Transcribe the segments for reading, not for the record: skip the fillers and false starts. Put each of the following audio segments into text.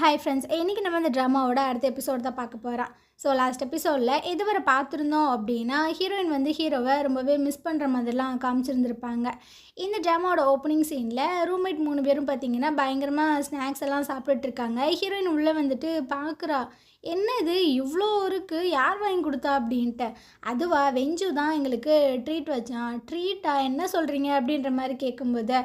Hi friends, இன்றைக்கி நம்ம இந்த ட்ராமாவோட அடுத்த எபிசோட் தான் பார்க்க போகிறோம். ஸோ லாஸ்ட் எபிசோடில் இதுவரை பார்த்துருந்தோம் அப்படின்னா ஹீரோயின் வந்து ஹீரோவை ரொம்பவே மிஸ் பண்ணுற மாதிரிலாம் காமிச்சிருந்துருப்பாங்க. இந்த ட்ராமாவோட ஓப்பனிங் சீனில் ரூம்மேட் 3 பேரும் பார்த்திங்கன்னா பயங்கரமாக ஸ்நாக்ஸ் எல்லாம் சாப்பிட்டுட்ருக்காங்க. ஹீரோயின் உள்ளே வந்துட்டு பார்க்குறா, என்ன இது இவ்வளோ இருக்குது, யார் வாங்கி கொடுத்தா அப்படின்ட்டு. அதுவா வெஞ்சு தான் எங்களுக்கு ட்ரீட் வச்சான். ட்ரீட்டா, என்ன சொல்கிறீங்க அப்படின்ற மாதிரி கேட்கும்போது,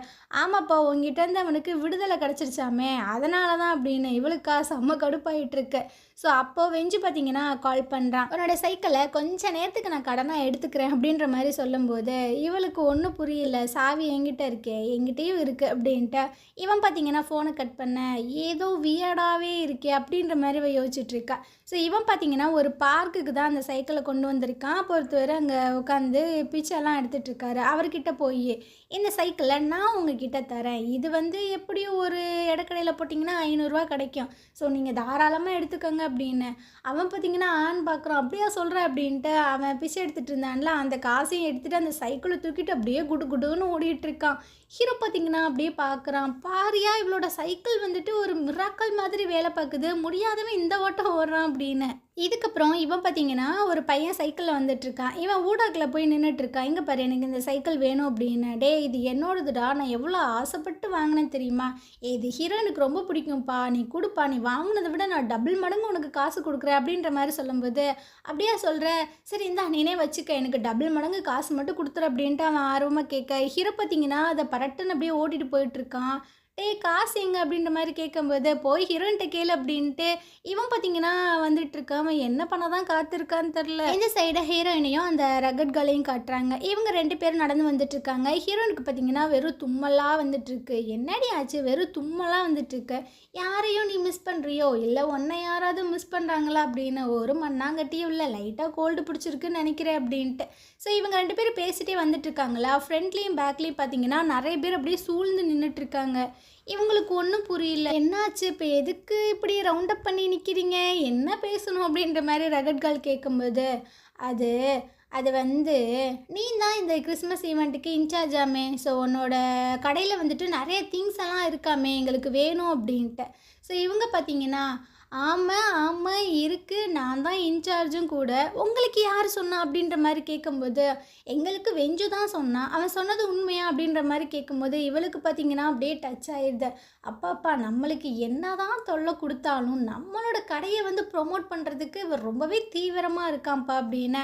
ஆமாப்பா உங்ககிட்டேருந்து அவனுக்கு விடுதலை கிடச்சிருச்சாமே அதனால தான் அப்படின்னு இவளுக்கா செம்ம கடுப்பாயிட்டுருக்கு. ஸோ அப்போது வெஞ்சு பார்த்திங்கன்னா கால் பண்ணுறான். அவனோட சைக்கிளை கொஞ்சம் நேரத்துக்கு நான் கடனாக எடுத்துக்கிறேன் அப்படின்ற மாதிரி சொல்லும்போது இவளுக்கு ஒன்றும் புரியல. சாவி என்கிட்ட இருக்கே, என்கிட்டயும் இருக்குது அப்படின்ட்டு இவன் பார்த்திங்கன்னா ஃபோனை கட் பண்ண ஏதோ வியர்டாகவே இருக்கே அப்படின்ற மாதிரி இவன் யோசிச்சுட்ருக்கா. ஸோ இவன் பார்த்திங்கன்னா ஒரு பார்க்குக்கு தான் அந்த சைக்கிளை கொண்டு வந்திருக்கான். அப்போ ஒருத்தர் அங்கே உட்காந்து பிச்செல்லாம் எடுத்துகிட்ருக்காரு. அவர்கிட்ட போய் இந்த சைக்கிளை நான் உங்ககிட்ட தரேன், இது வந்து எப்படியும் ஒரு இடக்கடையில் போட்டிங்கன்னா 500 ரூபா கிடைக்கும், ஸோ நீங்கள் தாராளமாக எடுத்துக்கோங்க அப்படின்னு. அவன் பார்த்திங்கன்னா ஆன் பார்க்குறான். அப்படியா சொல்கிற அப்படின்ட்டு அவன் பிச்சை எடுத்துகிட்டு இருந்தான்ல, அந்த காசையும் எடுத்துகிட்டு அந்த சைக்கிளை தூக்கிட்டு அப்படியே குடு குடுன்னு ஓடிட்டுருக்கான். ஹீரோ பார்த்திங்கன்னா அப்படியே பார்க்குறான். பாரியா இவளோட சைக்கிள் வந்துட்டு ஒரு மிராக்கல் மாதிரி வேலை பார்க்குது, முடியாதவன் இந்த ஓட்டம் ஓடுறான் அப்படின்னு. இதுக்கப்புறம் இவன் பார்த்திங்கன்னா ஒரு பையன் சைக்கிளில் வந்துட்டுருக்கான். இவன் ஊடாக்கில் போய் நின்றுட்டுருக்கான். இங்கே பாரு, எனக்கு இந்த சைக்கிள் வேணும் அப்படின்னு. டே இது என்னோடதுடா, நான் எவ்வளோ ஆசைப்பட்டு வாங்கினேன் தெரியுமா, இது ஹீரோயினுக்கு ரொம்ப பிடிக்கும்ப்பா, நீ கொடுப்பா, நீ வாங்கினதை விட நான் டபுள் மடங்கு உனக்கு காசு கொடுக்குறேன் அப்படின்ற மாதிரி சொல்லும்போது, அப்படியா சொல்கிற, சரி இந்தா நீனே வச்சுக்க, எனக்கு டபுள் மடங்கு காசு மட்டும் கொடுத்துரு அப்படின்ட்டு அவன் ஆர்வமாக கேட்க, ஹீரோ பார்த்திங்கன்னா அதை பரட்டுன்னு அப்படியே ஓட்டிகிட்டு போயிட்டுருக்கான். காசு எங்க அப்படின்ற மாதிரி கேட்கும்போது, போய் ஹீரோயின்ட்ட கேளு அப்படின்ட்டு இவன் பார்த்தீங்கன்னா வந்துட்டுருக்கான். அவன் என்ன பண்ண தான் காத்திருக்கான்னு தெரில. இந்த சைடை ஹீரோயினையும் அந்த ரகட் கலையும் காட்டுறாங்க. இவங்க 2 பேரும் நடந்து வந்துட்டுருக்காங்க. ஹீரோயினுக்கு பார்த்தீங்கன்னா வெறும் தும்மலாக வந்துட்டுருக்கு. என்னடி ஆச்சு, வெறும் தும்மலாக வந்துட்டுருக்கு, யாரையும் நீ மிஸ் பண்ணுறியோ இல்லை உன்னை யாராவது மிஸ் பண்ணுறாங்களா அப்படின்னு. ஒரு மண்ணாங்கட்டியும் இல்லை, லைட்டாக கோல்டு பிடிச்சிருக்குன்னு நினைக்கிறேன் அப்படின்ட்டு. ஸோ இவங்க 2 பேரும் பேசிகிட்டே வந்துட்டுருக்காங்களா. ஃப்ரண்ட்லேயும் பேக்லேயும் பார்த்தீங்கன்னா நிறைய பேர் அப்படியே சூழ்ந்து நின்றுட்டுருக்காங்க. இவங்களுக்கு ஒன்றும் புரியல, என்னாச்சு இப்போ, எதுக்கு இப்படி ரவுண்ட் அப் பண்ணி நிற்கிறீங்க, என்ன பேசணும் அப்படின்ற மாதிரி ரகட் கால் கேட்கும்போது, அது வந்து நீ தான் இந்த கிறிஸ்மஸ் ஈவெண்ட்டுக்கு இன்சார்ஜாமே, ஸோ உன்னோட கடையில் வந்துட்டு நிறைய திங்ஸ் எல்லாம் இருக்காமே, எங்களுக்கு வேணும் அப்படின்ட்டு. ஸோ இவங்க பார்த்தீங்கன்னா ஆமாம் இருக்குது, நான் தான் இன்சார்ஜும் கூட, உங்களுக்கு யார் சொன்னா அப்படின்ற மாதிரி கேட்கும்போது, எங்களுக்கு வெஞ்சு தான் சொன்னான், அவன் சொன்னது உண்மையா அப்படின்ற மாதிரி கேட்கும்போது இவளுக்கு பார்த்திங்கன்னா அப்படியே டச் ஆயிடுது. அப்பாப்பா நம்மளுக்கு என்ன தான் தொல்லை கொடுத்தாலும் நம்மளோட கடையை வந்து ப்ரொமோட் பண்ணுறதுக்கு இவர் ரொம்பவே தீவிரமாக இருக்கான்ப்பா அப்படின்னு.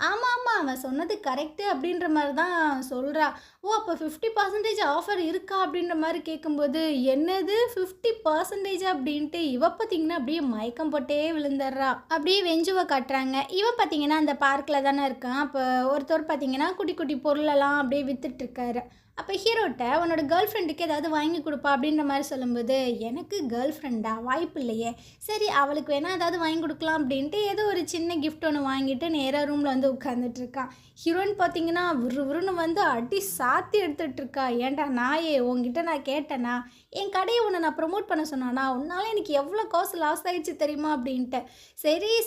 ஆமாம் அவன் சொன்னது கரெக்டு அப்படின்ற மாதிரி தான் சொல்கிறா. ஓ அப்போ 50% ஆஃபர் இருக்கா அப்படின்ற மாதிரி கேட்கும்போது, என்னது 50% அப்படின்ட்டு இவ பார்த்திங்கன்னா அப்படியே மயக்கம் போட்டே விழுந்துடுறா. அப்படியே வெஞ்சுவை காட்டுறாங்க. இவ பார்த்திங்கன்னா அந்த பார்க்கில் தானே இருக்கான். அப்போ ஒருத்தர் பார்த்திங்கன்னா குட்டி குட்டி பொருளெல்லாம் அப்படியே விற்றுட்ருக்காரு. அப்போ ஹீரோட்ட உன்னோட கேர்ள் ஃப்ரெண்டுக்கு ஏதாவது வாங்கி கொடுப்பா அப்படின்ற மாதிரி சொல்லும்போது, எனக்கு கேர்ள் ஃப்ரெண்டா, வாய்ப்பு இல்லையே, சரி அவளுக்கு வேணால் ஏதாவது வாங்கி கொடுக்கலாம் அப்படின்ட்டு ஏதோ ஒரு சின்ன கிஃப்ட் ஒன்று வாங்கிட்டு நேராக ரூமில் வந்து உட்காந்துட்ருக்கான். ஹீரோயின் பார்த்தீங்கன்னா விறுவிறுன்னு வந்து அடி சாத்தி எடுத்துகிட்ருக்கா. ஏன்டா நாயே, உங்ககிட்ட நான் கேட்டேனா, என் கடையை உன்னை நான் ப்ரொமோட் பண்ண சொன்னானா, உன்னால் எனக்கு எவ்வளோ காசு லாஸ் ஆகிடுச்சு தெரியுமா அப்படின்ட்டு.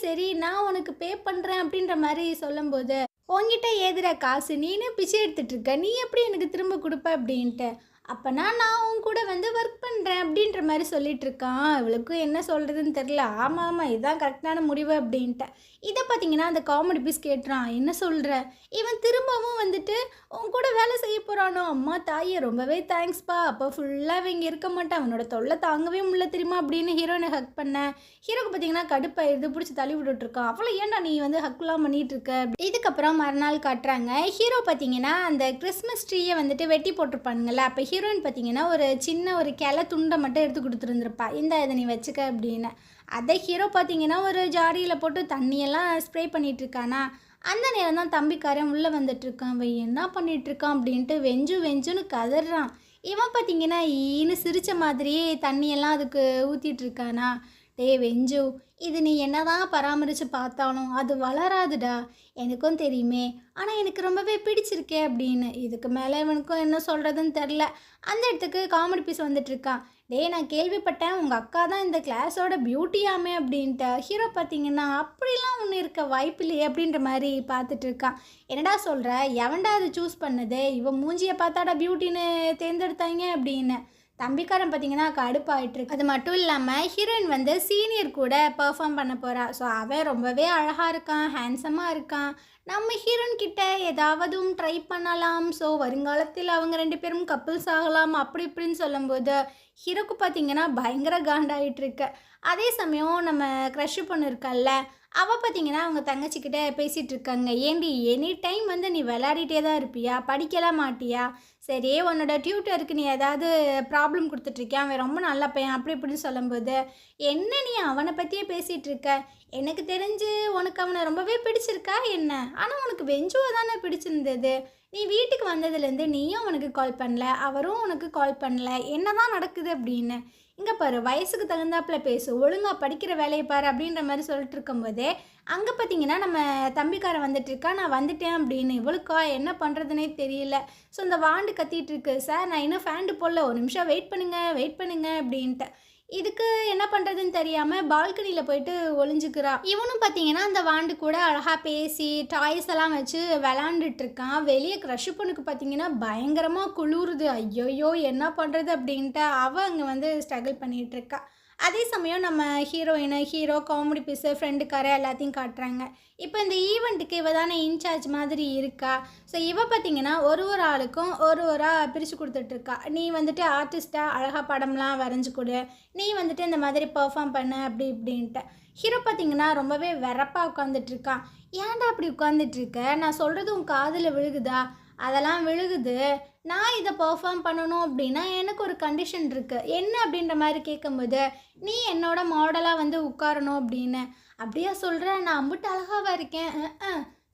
சரி நான் உனக்கு பே பண்ணுறேன் அப்படின்ற மாதிரி சொல்லும்போது, உங்ககிட்ட ஏதுடா காசு, நீனே பிச்சை எடுத்துகிட்ருக்க, நீ எப்படி எனக்கு திரும்ப கொடுப்ப அப்படின்ட்டு. அப்போனா நான் உன் கூட வந்து ஒர்க் பண்ணுறேன் அப்படின்ற மாதிரி சொல்லிகிட்ருக்கான். இவளுக்கும் என்ன சொல்கிறதுன்னு தெரில. ஆமாம் இதுதான் கரெக்டான முடிவு அப்படின்ட்டு. இதை பார்த்தீங்கன்னா அந்த காமெடி பீஸ் கேட்டுறான். என்ன சொல்கிற, இவன் திரும்பவும் வந்துட்டு உன் கூட வேலை செய்ய போகிறானோ, அம்மா தாயே ரொம்பவே தேங்க்ஸ்ப்பா, அப்போ ஃபுல்லாக இங்கே இருக்க மாட்டான், அவனோட தொல்லை தாங்கவே முடியல தெரியுமா அப்படின்னு ஹீரோயினை ஹக் பண்ணேன். ஹீரோக்கு பார்த்தீங்கன்னா கடுப்பாயிடுது, பிடிச்சி தள்ளி விட்டுட்ருக்கான். அவ்வளோ ஏன்டா நீ வந்து ஹக்லாம் பண்ணிகிட்ருக்க. இதுக்கப்புறம் மறுநாள் காட்டுறாங்க. ஹீரோ பார்த்தீங்கன்னா அந்த கிறிஸ்மஸ் ட்ரீயை வந்துட்டு வெட்டி போட்டிருப்பானுங்கள. அப்போ ஹீரோயின் பார்த்தீங்கன்னா ஒரு சின்ன ஒரு கிளை துண்டை மட்டும் எடுத்து கொடுத்துருந்துருப்பா, இதை நீ வச்சுக்க அப்படின்னு. அதை ஹீரோ பார்த்தீங்கன்னா ஒரு ஜாடியில் போட்டு தண்ணியெல்லாம் ஸ்ப்ரே பண்ணிகிட்ருக்கானா. அந்த நேரம் தான் தம்பிக்காரன் உள்ளே வந்துட்டுருக்கான். அவன் என்ன பண்ணிகிட்ருக்கான் அப்படின்ட்டு வெஞ்சுன்னு கதறான். இவன் பார்த்தீங்கன்னா ஈன்னு சிரித்த மாதிரியே தண்ணியெல்லாம் அதுக்கு ஊற்றிட்டுருக்கானா. டே வெஞ்சு, இது நீ என்னதான் பராமரித்து பார்த்தாலும் அது வளராதுடா, எனக்கும் தெரியுமே, ஆனால் எனக்கு ரொம்பவே பிடிச்சிருக்கே அப்படின்னு. இதுக்கு மேலே இவனுக்கும் என்ன சொல்கிறதுன்னு தெரில. அந்த இடத்துக்கு காமெடி பீஸ் வந்துட்டுருக்கான். டே நான் கேள்விப்பட்டேன் உங்கள் அக்கா தான் இந்த கிளாஸோட பியூட்டியாமே அப்படின்ட்டு. ஹீரோ பார்த்தீங்கன்னா அப்படிலாம் ஒன்று இருக்க வாய்ப்பு இல்லையே அப்படின்ற மாதிரி பார்த்துட்ருக்கான். என்னடா சொல்கிற, எவன்டா அது சூஸ் பண்ணது, இவன் மூஞ்சியை பார்த்தாடா பியூட்டின்னு தேர்ந்தெடுத்தாங்க அப்படின்னு. தம்பிக்காரன் பார்த்தீங்கன்னா கடுப்பாயிட்டுருக்கு. அது மட்டும் இல்லாமல் ஹீரோயின் வந்து சீனியர் கூட பெர்ஃபார்ம் பண்ண போகிறா. ஸோ அவன் ரொம்பவே அழகாக இருக்கான், ஹேண்ட்ஸமாக இருக்கான். நம்ம ஹீரோயின் கிட்ட ஏதாவதும் ட்ரை பண்ணலாம். ஸோ வருங்காலத்தில் அவங்க 2 பேரும் கப்புள்ஸ் ஆகலாம் அப்படி இப்படின்னு சொல்லும்போது ஹீரோக்கு பார்த்தீங்கன்னா பயங்கர காண்டாயிட்டுருக்கு. அதே சமயம் நம்ம க்ரஷ் பொண்ணு இருக்கால்ல, அவள் பார்த்தீங்கன்னா அவங்க தங்கச்சிக்கிட்ட பேசிகிட்டு இருக்காங்க. ஏண்டி எனி டைம் வந்து நீ விளையாடிட்டே தான் இருப்பியா, படிக்கலாம் மாட்டியா? சரி உன்னோட டியூட்டருக்கு நீ ஏதாவது ப்ராப்ளம் கொடுத்துட்ருக்கியா, அவன் ரொம்ப நல்ல பையன் அப்படி இப்படின்னு சொல்லும்போது, என்ன நீ அவனை பற்றியே பேசிகிட்டு இருக்க? எனக்கு தெரிஞ்சு உனக்கு அவனை ரொம்பவே பிடிச்சிருக்கா என்ன? ஆனால் உனக்கு வெஞ்சுவை தானே பிடிச்சிருந்தது. நீ வீட்டுக்கு வந்ததுலேருந்து நீயும் அவனுக்கு கால் பண்ணல, அவரும் உனக்கு கால் பண்ணல, என்ன தான் நடக்குது அப்படின்னு. இங்கே பாரு, வயசுக்கு தகுந்தாப்புல பேசு, ஒழுங்காக படிக்கிற வேலையை பாரு அப்படின்ற மாதிரி சொல்லிட்டு இருக்கும்போதே அங்கே பார்த்தீங்கன்னா நம்ம தம்பிக்காரன் வந்துட்டு இருக்கா. நான் வந்துட்டேன் அப்படின்னு. இவளுக்கா என்ன பண்ணுறதுனே தெரியல. ஸோ இந்த வாண்டு கத்திட்டு இருக்கு, சார் நான் இன்னும் ஃபேண்டு போடல, ஒரு நிமிஷம் வெயிட் பண்ணுங்க அப்படின்ட்டு. இதுக்கு என்ன பண்ணுறதுன்னு தெரியாமல் பால்கனியில் போயிட்டு ஒளிஞ்சுக்கிறா. இவனும் பார்த்தீங்கன்னா அந்த வாண்டு கூட அழகாக பேசி டாய்ஸ் எல்லாம் வச்சு விளாண்டுட்டு இருக்கான். வெளியே க்ரஷ் பொண்ணுக்கு பார்த்தீங்கன்னா பயங்கரமாக குளிருது. ஐயோயோ என்ன பண்ணுறது அப்படின்ட்டு அவள் அங்கே வந்து ஸ்ட்ரகிள் பண்ணிகிட்டு இருக்கா. அதே சமயம் நம்ம ஹீரோ காமெடி பீஸு ஃப்ரெண்டுக்கார எல்லாத்தையும் காட்டுறாங்க. இப்போ இந்த ஈவெண்ட்டுக்கு இவ தானே இன்சார்ஜ் மாதிரி இருக்கா. ஸோ இவ பார்த்தீங்கன்னா ஒரு ஆளுக்கும் பிரித்து கொடுத்துட்ருக்கா. நீ வந்துட்டு ஆர்டிஸ்ட்டாக அழகாக படம்லாம் வரைஞ்சி கொடு, நீ வந்துட்டு இந்த மாதிரி பெர்ஃபார்ம் பண்ண அப்படி இப்படின்ட்டு. ஹீரோ பார்த்தீங்கன்னா ரொம்பவே வெறப்பாக உட்காந்துட்ருக்கான். ஏன்டா அப்படி உட்காந்துட்ருக்க? நான் சொல்கிறது உன் காதில் விழுகுதா? அதெல்லாம் விழுகுது. நான் இதை பெர்ஃபார்ம் பண்ணணும் அப்படின்னா எனக்கு ஒரு கண்டிஷன் இருக்குது. என்ன அப்படின்ற மாதிரி கேட்கும்போது, நீ என்னோட மாடலாக வந்து உட்காரணும் அப்படின்னு. அப்படியா சொல்கிற? நான் அம்பிட்டு அழகாவாக இருக்கேன்.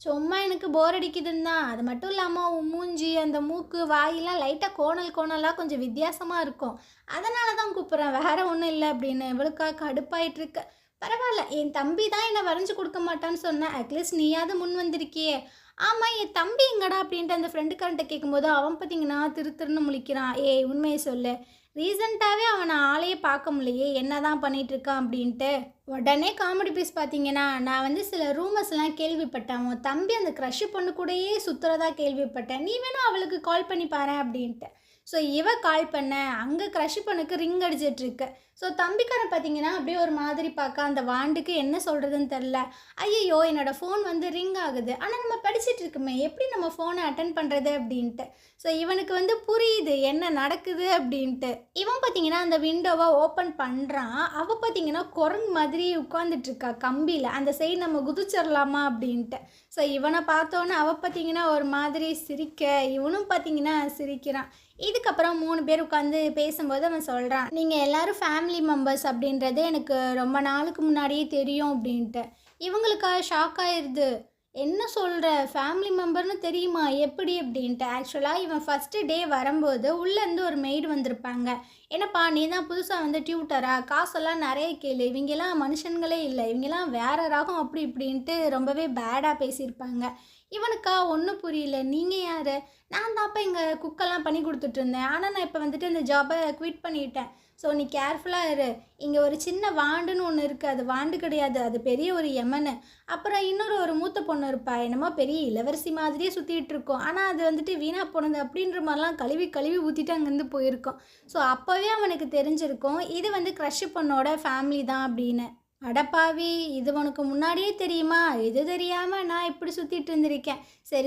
சும்மா எனக்கு போர் அடிக்குதுன்னு தான். அது மட்டும் இல்லாமல் உன் மூஞ்சி, அந்த மூக்கு, வாயெல்லாம் லைட்டாக கோணலாக கொஞ்சம் வித்தியாசமாக இருக்கும், அதனால தான் கூப்பிட்றேன், வேறு ஒன்றும் இல்லை அப்படின்னு. இவளுக்கா கடுப்பாயிட்டுருக்கு. பரவாயில்ல, என் தம்பி தான் என்னை வரைஞ்சி கொடுக்க மாட்டான்னு சொன்னேன், அட்லீஸ்ட் நீயாவது முன் வந்திருக்கியே. ஆமாம், என் தம்பி எங்கடா அப்படின்ட்டு அந்த ஃப்ரெண்டுக்காரன்ட்ட கேட்கும்போது அவன் பார்த்தீங்கன்னா திருன்னு முழிக்கிறான். ஏய் உண்மையை சொல்லு, ரீசெண்டாகவே அவனை ஆளையே பார்க்க முடியலையே, என்ன தான் பண்ணிகிட்ருக்கான் அப்படின்ட்டு. உடனே காமெடி பீஸ் பார்த்தீங்கன்னா, நான் வந்து சில ரூமர்ஸ்லாம் கேள்விப்பட்டேன், உன் தம்பி அந்த க்ரஷ் பொண்ணு கூடயே சுற்றுறதா கேள்விப்பட்டேன், நீ வேணா அவளுக்கு கால் பண்ணி பாரு அப்படின்ட்டு. ஸோ இவ கால் பண்ண அங்கே க்ரஷ் பொண்ணுக்கு ரிங் அடிச்சிட்ருக்கு. ஸோ தம்பிக்காரன் பார்த்தீங்கன்னா அப்படியே ஒரு மாதிரி பார்க்க அந்த வாண்டுக்கு என்ன சொல்கிறதுன்னு தெரில. ஐயோ என்னோடய ஃபோன் வந்து ரிங் ஆகுது, ஆனால் நம்ம படிச்சுட்டு இருக்குமே, எப்படி நம்ம ஃபோனை அட்டன் பண்ணுறது அப்படின்ட்டு. ஸோ இவனுக்கு வந்து புரியுது என்ன நடக்குது அப்படின்ட்டு. இவன் பார்த்தீங்கன்னா அந்த விண்டோவை ஓப்பன் பண்ணுறான். அவள் பார்த்தீங்கன்னா குரங்கு மாதிரி உட்காந்துட்ருக்கா கம்பியில், அந்த சைடு நம்ம குதிச்சிடலாமா அப்படின்ட்டு. ஸோ இவனை பார்த்தோன்னே அவள் பார்த்தீங்கன்னா ஒரு மாதிரி சிரிக்க, இவனும் பார்த்தீங்கன்னா சிரிக்கிறான். இதுக்கப்புறம் 3 பேர் உட்காந்து பேசும்போது அவன் சொல்கிறான், நீங்கள் எல்லோரும் ஃபேமிலி மெம்பர்ஸ் அப்படின்றது எனக்கு ரொம்ப நாளுக்கு முன்னாடியே தெரியும் அப்படின்ட்டு. இவங்களுக்காக ஷாக் ஆயிடுது. என்ன சொல்கிற, ஃபேமிலி மெம்பர்னு தெரியுமா எப்படி அப்படின்ட்டு. ஆக்சுவலாக இவன் ஃபஸ்ட்டு டே வரும்போது உள்ளேருந்து ஒரு மெய்டு வந்திருப்பாங்க. என்னப்பா நீ தான் புதுசாக வந்து டியூட்டரா, காசெல்லாம் நிறைய கேளு, இவங்கெல்லாம் மனுஷன்களே இல்லை, இவங்கெல்லாம் வேற ராகம் அப்படி இப்படின்ட்டு ரொம்பவே பேடாக பேசியிருப்பாங்க. இவனுக்கா ஒன்றும் புரியல. நீங்கள் யார்? நான் தான்ப்பா இங்கே குக்கெல்லாம் பண்ணி கொடுத்துட்ருந்தேன், ஆனால் நான் இப்போ வந்துட்டு இந்த ஜாபை குவிட் பண்ணிட்டேன். ஸோ நீ கேர்ஃபுல்லாக இரு. இங்கே ஒரு சின்ன வாண்டுன்னு ஒன்று இருக்குது, அது வாண்டு கிடையாது, அது பெரிய ஒரு எமனு. அப்புறம் ஒரு மூத்த பொண்ணு இருப்பா, என்னமோ பெரிய இளவரசி மாதிரியே சுற்றிட்டு இருக்கோம், ஆனால் அது வந்துட்டு வீணாக போனது அப்படின்ற மாதிரிலாம் கழுவி ஊற்றிட்டு அங்கேருந்து போயிருக்கோம். ஸோ அப்போவே அவனுக்கு தெரிஞ்சிருக்கும் இது வந்து க்ரஷ் பொண்ணோட ஃபேமிலி தான் அப்படின்னு. அடப்பாவி, இது உனக்கு முன்னாடியே தெரியுமா? இது தெரியாமல் நான் இப்படி சுற்றிட்டு இருந்திருக்கேன்.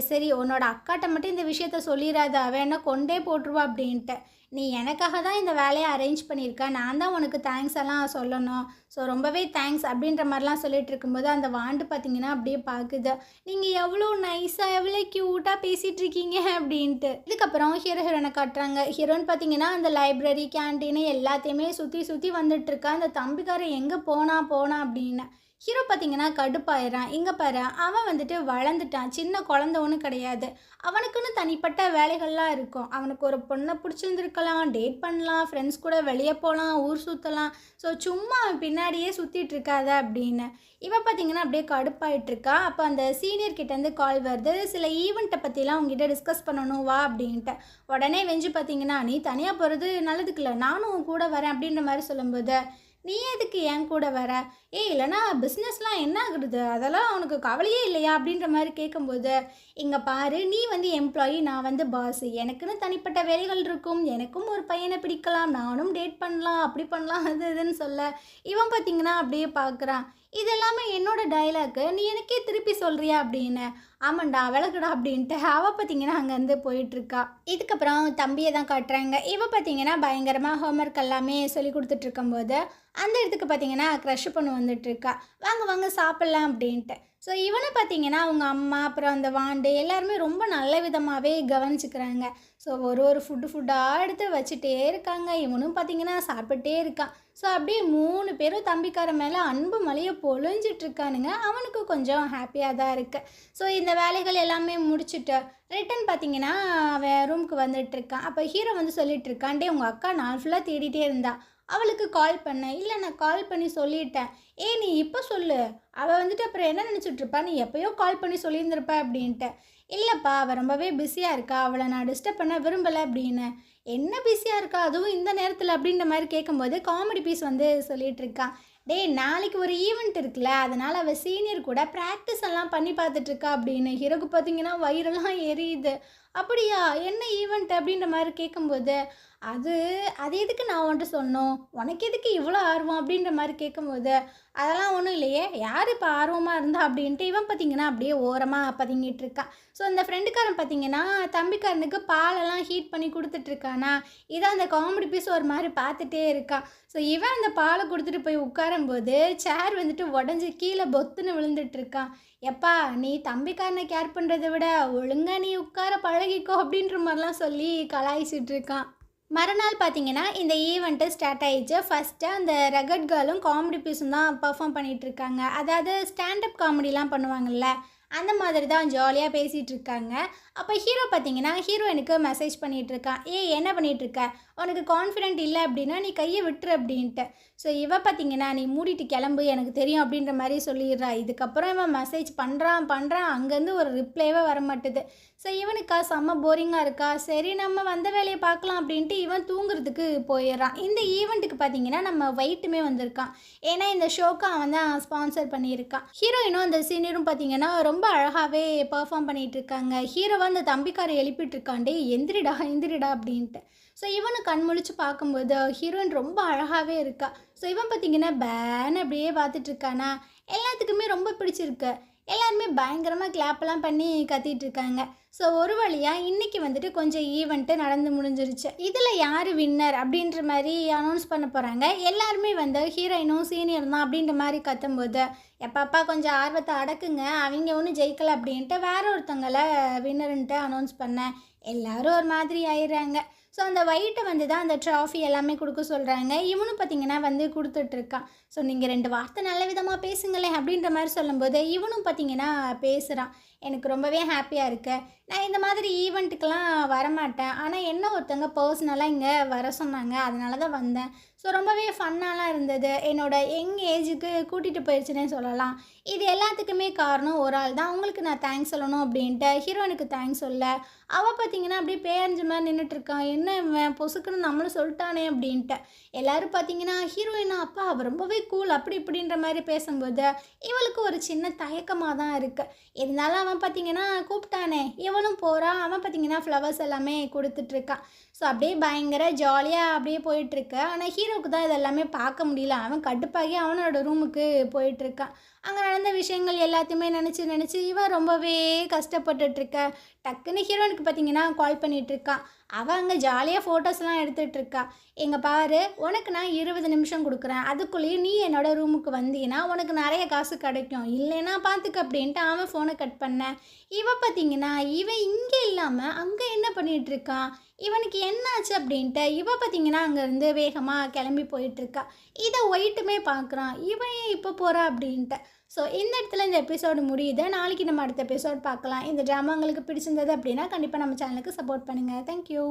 சரி உன்னோட அக்காட்ட மட்டும் இந்த விஷயத்த சொல்லிடாத, அவன் என்ன கொண்டே போட்டுருவா அப்படின்ட்டு. நீ எனக்காக தான் இந்த வேலையை அரேஞ்ச் பண்ணியிருக்க, நான் தான் உனக்கு தேங்க்ஸ் எல்லாம் சொல்லணும். ஸோ ரொம்பவே தேங்க்ஸ் அப்படின்ற மாதிரிலாம் சொல்லிட்டு இருக்கும்போது அந்த வாண்டு பார்த்தீங்கன்னா அப்படியே பார்க்குது, நீங்கள் எவ்வளோ நைஸாக எவ்வளோ க்யூட்டாக பேசிகிட்டு இருக்கீங்க அப்படின்ட்டு. இதுக்கப்புறம் ஹீரோயினை காட்டுறாங்க. ஹீரோயின் பார்த்தீங்கன்னா அந்த லைப்ரரி கேன்டீனு எல்லாத்தையுமே சுற்றி வந்துட்டுருக்கா. அந்த தம்பிக்காரன் எங்கே போனா அப்படின்னு. ஹீரோ பார்த்தீங்கன்னா கடுப்பாயிடுறான். இங்கே பாரு, அவன் வந்துட்டு வளர்ந்துட்டான், சின்ன குழந்த ஒன்றும் கிடையாது, அவனுக்குன்னு தனிப்பட்ட வேலைகள்லாம் இருக்கும். அவனுக்கு ஒரு பொண்ணை பிடிச்சிருந்துருக்கலாம், டேட் பண்ணலாம், ஃப்ரெண்ட்ஸ் கூட வெளியே போகலாம், ஊர் சுற்றலாம். ஸோ சும்மா அவன் பின்னாடியே சுற்றிட்டு இருக்காத அப்படின்னு. இவன் பார்த்தீங்கன்னா அப்படியே கடுப்பாயிட்ருக்கா. அப்போ அந்த சீனியர் கிட்டேருந்து கால் வருது, சில ஈவெண்ட்டை பற்றிலாம் உங்ககிட்ட டிஸ்கஸ் பண்ணணும் வா அப்படின்ட்டு. உடனே வெஞ்சு பார்த்தீங்கன்னா, நீ தனியாக போகிறது நல்லதுக்கு இல்லை, நானும் உன் கூட வரேன் அப்படின்ற மாதிரி சொல்லும்போது, நீ எதுக்கு என் கூட வர? இல்லைனா பிஸ்னஸ்லாம் என்ன ஆகுறது, அதெல்லாம் உனக்கு கவலையே இல்லையா அப்படின்ற மாதிரி கேட்கும்போது, இங்கே பாரு, நீ வந்து எம்ப்ளாயி, நான் வந்து பாஸ், எனக்குன்னு தனிப்பட்ட வேலைகள் இருக்கும், எனக்கும் ஒரு பையனை பிடிக்கலாம், நானும் டேட் பண்ணலாம், அப்படி பண்ணலாம், அது இதுன்னு சொல்ல இவன் பார்த்தீங்கன்னா அப்படியே பார்க்குறான். இது எல்லாமே என்னோட டயலாக்கு, நீ எனக்கே திருப்பி சொல்கிறியா அப்படின்னு. ஆமாண்டா விளக்குடா அப்படின்ட்டு அவள் பார்த்தீங்கன்னா அங்கேருந்து போயிட்டுருக்கா. இதுக்கப்புறம் தம்பியை தான் காட்டுறாங்க. இவள் பார்த்தீங்கன்னா பயங்கரமாக ஹோம்ஒர்க் எல்லாமே சொல்லி கொடுத்துட்ருக்கும்போது அந்த இடத்துக்கு பார்த்தீங்கன்னா க்ரஷ் பொண்ணு வந்துட்டுருக்கா. வாங்க வாங்க சாப்பிட்லாம் அப்படின்ட்டு. ஸோ இவனை பார்த்தீங்கன்னா அவங்க அம்மா அப்புறம் அந்த வாண்டு எல்லாருமே ரொம்ப நல்ல விதமாகவே கவனிச்சுக்கிறாங்க. ஸோ ஒரு ஃபுட்டாக எடுத்து வச்சுட்டே இருக்காங்க. இவனும் பார்த்தீங்கன்னா சாப்பிட்டே இருக்கான். ஸோ அப்படியே 3 பேரும் தம்பிக்கார மேலே அன்பு மலையை பொழிஞ்சிட்ருக்கானுங்க. அவனுக்கு கொஞ்சம் ஹாப்பியாக தான் இருக்குது. ஸோ இந்த வேலைகள் எல்லாமே முடிச்சுட்டு ரிட்டன் பார்த்தீங்கன்னா அவன் ரூமுக்கு வந்துட்டுருக்கான். அப்போ ஹீரோ வந்து சொல்லிட்டு இருக்கான், டே உங்கள் அக்கா நாள் ஃபுல்லாக தேடிட்டே இருந்தா, அவளுக்கு கால் பண்ணேன். இல்லை நான் கால் பண்ணி சொல்லிட்டேன். நீ இப்போ சொல்லு, அவள் வந்துட்டு அப்புறம் என்ன நினச்சிட்ருப்பா, நீ எப்போயோ கால் பண்ணி சொல்லியிருந்திருப்ப அப்படின்ட்டு. இல்லைப்பா அவள் ரொம்பவே பிஸியாக இருக்கா, அவளை நான் டிஸ்டர்ப் பண்ண விரும்பலை அப்படின்னு. என்ன பிஸியாக இருக்கா அதுவும் இந்த நேரத்தில் அப்படின்ற மாதிரி கேட்கும்போது காமெடி பீஸ் வந்து சொல்லிகிட்டு இருக்கான். நாளைக்கு ஒரு ஈவெண்ட் இருக்குல்ல, அதனால் அவள் சீனியர் கூட ப்ராக்டிஸ் எல்லாம் பண்ணி பார்த்துட்ருக்கா அப்படின்னு. ஹீரோக்கு பார்த்தீங்கன்னா வயிறெல்லாம் எரியுது. அப்படியா, என்ன ஈவெண்ட் அப்படின்ற மாதிரி கேட்கும்போது, அது அது எதுக்கு நான் உன்ட்டு சொன்னோம், உனக்கு எதுக்கு இவ்வளோ ஆர்வம் அப்படின்ற மாதிரி கேட்கும்போது, அதெல்லாம் ஒன்றும் இல்லையே, யார் இப்போ ஆர்வமாக இருந்தா அப்படின்ட்டு இவன் பார்த்தீங்கன்னா அப்படியே ஓரமாக பதுங்கிட்டு இருக்கான். ஸோ அந்த ஃப்ரெண்டுக்காரன் பார்த்தீங்கன்னா தம்பிக்காரனுக்கு பாலெல்லாம் ஹீட் பண்ணி கொடுத்துட்ருக்கானா, இதான் அந்த காமெடி பீஸ் ஒரு மாதிரி பார்த்துட்டே இருக்கான். ஸோ இவன் அந்த பாலை கொடுத்துட்டு போய் உட்காரும்போது சேர் வந்துட்டு உடஞ்சி கீழே பொத்துன்னு விழுந்துட்டுருக்கான். எப்பா நீ தம்பிக்காரனை கேர் பண்ணுறதை விட ஒழுங்காக நீ உட்கார பழகிக்கோ அப்படின்ற மாதிரிலாம் சொல்லி கலாய்ச்சிட்டு இருக்கான். மறுநாள் பார்த்தீங்கன்னா இந்த ஈவெண்ட்டு ஸ்டார்ட் ஆகிடுச்சு. ஃபஸ்ட்டு அந்த ரகட் கேர்ளும் காமெடி பீஸும் தான் பர்ஃபார்ம் பண்ணிகிட்ருக்காங்க. அதாவது ஸ்டாண்டப் காமெடிலாம் பண்ணுவாங்கள்ல, அந்த மாதிரி தான் ஜாலியாக பேசிகிட்டு இருக்காங்க. அப்போ ஹீரோ பார்த்தீங்கன்னா ஹீரோயினுக்கு மெசேஜ் பண்ணிகிட்ருக்கான், என்ன பண்ணிகிட்ருக்க, உனக்கு கான்ஃபிடென்ட் இல்லை அப்படின்னா நீ கையை விட்டுரு அப்படின்ட்டு. ஸோ இவன் பார்த்தீங்கன்னா நீ மூடிட்டு கிளம்பு எனக்கு தெரியும் அப்படின்ற மாதிரி சொல்லிடுறா. இதுக்கப்புறம் இவன் மெசேஜ் பண்ணுறான் அங்கேருந்து ஒரு ரிப்ளைவே வர மாட்டுது. ஸோ இவனுக்கா செம்ம போரிங்காக இருக்கா. சரி நம்ம வந்த வேலையை பார்க்கலாம் அப்படின்ட்டு இவன் தூங்குறதுக்கு போயிடுறான். இந்த ஈவெண்ட்டுக்கு பார்த்தீங்கன்னா நம்ம வெயிட்டுமே வந்திருக்கான். ஏன்னா இந்த ஷோக்கு அவன் தான் ஸ்பான்சர் பண்ணியிருக்கான். ஹீரோயினும் அந்த சீனியரும் பார்த்தீங்கன்னா ரொம்ப அழகாகவே பர்ஃபார்ம் பண்ணிகிட்டு இருக்காங்க. ஹீரோவை அந்த தம்பிக்காரை எழுப்பிட்டு இருக்காண்டே, எந்திரிடா அப்படின்ட்டு. ஸோ இவனை கண் முழிச்சு பார்க்கும்போது ஹீரோயின் ரொம்ப அழகாகவே இருக்கா. ஸோ இவன் பார்த்தீங்கன்னா பேன்னு அப்படியே பார்த்துட்ருக்கானா, எல்லாத்துக்குமே ரொம்ப பிடிச்சிருக்கு. எல்லாருமே பயங்கரமாக கிளாப்லாம் பண்ணி கத்திட்டு இருக்காங்க. ஸோ ஒரு வழியாக இன்றைக்கி வந்துட்டு கொஞ்சம் ஈவெண்ட்டு நடந்து முடிஞ்சிருச்சு. இதில் யார் வின்னர் அப்படின்ற மாதிரி அனௌன்ஸ் பண்ண போகிறாங்க. எல்லாருமே வந்து ஹீரோயினும் சீனியர் தான் அப்படின்ற மாதிரி கத்தும்போது, எப்பப்பா கொஞ்சம் ஆர்வத்தை அடக்குங்க, அவங்க ஒன்றும் ஜெயிக்கலை அப்படின்ட்டு வேற ஒருத்தங்களை வின்னருன்ட்டு அனௌன்ஸ் பண்ணேன். எல்லோரும் ஒரு மாதிரி ஆயிடுறாங்க. ஸோ அந்த ஒயிட்டை வந்து தான் அந்த ட்ராஃபி எல்லாமே கொடுக்க சொல்கிறாங்க. இவனும் பார்த்திங்கன்னா வந்து கொடுத்துட்ருக்கான். ஸோ நீங்கள் 2 வார்த்தை நல்ல விதமாக பேசுங்களேன் அப்படின்ற மாதிரி சொல்லும்போது இவனும் பார்த்திங்கன்னா பேசுகிறான். எனக்கு ரொம்பவே ஹாப்பியாக இருக்கு. நான் இந்த மாதிரி ஈவெண்ட்டுக்கெலாம் வரமாட்டேன், ஆனால் என்ன ஒருத்தங்க பர்சனலாக இங்கே வர சொன்னாங்க, அதனால தான் வந்தேன். ஸோ ரொம்பவே ஃபன்னாலாம் இருந்தது. என்னோடய யங் ஏஜுக்கு கூட்டிகிட்டு போயிடுச்சுன்னே சொல்லலாம். இது எல்லாத்துக்குமே காரணம் ஒரு ஆள் தான். அவங்களுக்கு நான் தேங்க்ஸ் சொல்லணும் அப்படின்ட்டு ஹீரோயினுக்கு தேங்க்ஸ் சொல்ல, அவள் பார்த்திங்கன்னா அப்படியே பேரஞ்ச மாதிரி நின்றுட்டுருக்கான். என்ன இவன் பொசுக்குன்னு நம்மளும் சொல்லிட்டானே அப்படின்ட்டு. எல்லோரும் பார்த்திங்கன்னா ஹீரோயினா அப்பா அவள் ரொம்பவே கூல் அப்படி இப்படின்ற மாதிரி பேசும்போது இவளுக்கு ஒரு சின்ன தயக்கமாக தான் இருக்குது. இருந்தாலும் அவன் பார்த்திங்கன்னா கூப்பிட்டானே, இவனும் போகிறான். அவன் பார்த்திங்கன்னா ஃப்ளவர்ஸ் எல்லாமே கொடுத்துட்ருக்கான். ஸோ அப்படியே பயங்கர ஜாலியாக அப்படியே போயிட்டுருக்கு. ஆனால் ஹீரோவுக்கு தான் இதெல்லாமே பார்க்க முடியல. அவன் கடுப்பாகி அவனோட ரூமுக்கு போயிட்டுருக்கான். அங்கே நடந்த விஷயங்கள் எல்லாத்தையுமே நினச்சி இவன் ரொம்பவே கஷ்டப்பட்டுட்ருக்க. டக்குன்னு ஹீரோனுக்கு பார்த்தீங்கன்னா கால் பண்ணிகிட்ருக்கான். அவள் அங்கே ஜாலியாக ஃபோட்டோஸ்லாம் எடுத்துகிட்ருக்கா. எங்கே பாரு, உனக்கு நான் 20 நிமிஷம் கொடுக்குறேன், அதுக்குள்ளேயே நீ என்னோடய ரூமுக்கு வந்தீங்கன்னா உனக்கு நிறைய காசு கிடைக்கும், இல்லைன்னா பார்த்துக்க அப்படின்ட்டு அவன் ஃபோனை கட் பண்ணேன். இவன் பார்த்தீங்கன்னா இவன் இங்கே இல்லாமல் அங்கே என்ன பண்ணிகிட்ருக்கான், இவனுக்கு என்னாச்சு அப்படின்ட்டு இவன் பார்த்தீங்கன்னா அங்கேருந்து வேகமாக கிளம்பி போயிட்டுருக்கா. இதை ஒயிட்டுமே பார்க்குறான், இவன் ஏன் இப்போ போகிறா அப்படின்ட்டு. ஸோ இந்த இடத்துல இந்த எபிசோடு முடியுது. நாளைக்கு நம்ம அடுத்த எபிசோட் பார்க்கலாம். இந்த ட்ராமா உங்களுக்கு பிடிச்சிருந்தது அப்படின்னா கண்டிப்பாக நம்ம சேனலுக்கு சப்போர்ட் பண்ணுங்கள். தேங்க்யூ.